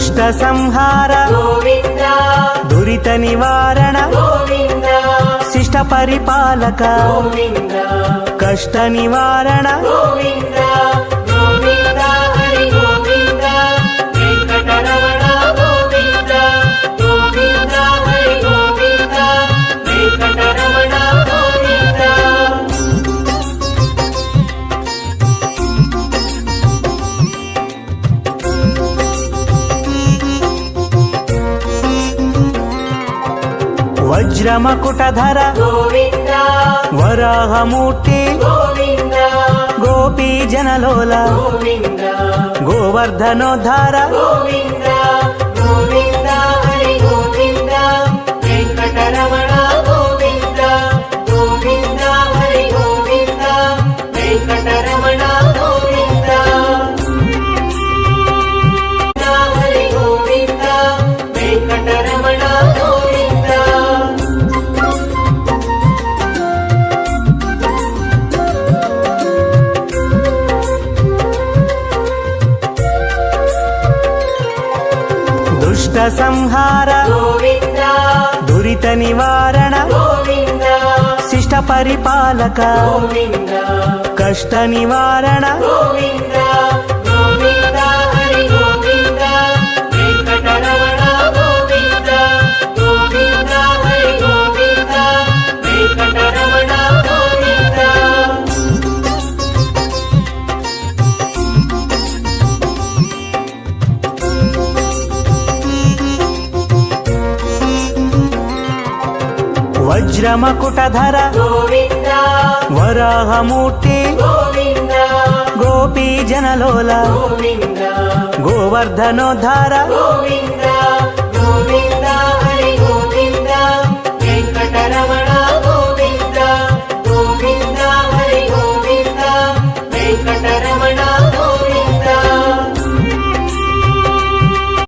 దుష్ట సంహార గోవింద దురిత నివారణ గోవింద శిష్ట పరిపాలక గోవింద కష్ట నివారణ గోవింద గోవింద హరి గోవింద వెంకటరమణ గోవింద గోవింద హరి గోవింద వెంకటరమణ గోవింద వజ్రమకుటధర గోవింద వరాహమూర్తి గోవింద గోపీ జనలోల గోవింద గోవర్ధనోద్ధార గోవింద గోవింద హరి గోవింద వెంకటరమణ గోవింద గోవింద హరి గోవింద వెంకటరమణ గోవింద హరి గోవింద వెంకటరమణ గోవింద దుష్ట సంహార గోవింద దురిత నివారణ గోవింద శిష్ట పరిపాలక గోవింద కష్ట నివారణ గోవింద గోవింద హరి గోవింద వెంకటరమణ గోవింద గోవింద హరి గోవింద వెంకటరమణ గోవింద వజ్రమకుటధర గోవింద వరాహమూర్తి గోవింద గోపీ జనలోల గోవింద గోవర్ధనోద్ధార గోవింద గోవింద హరి గోవింద వెంకటరమణ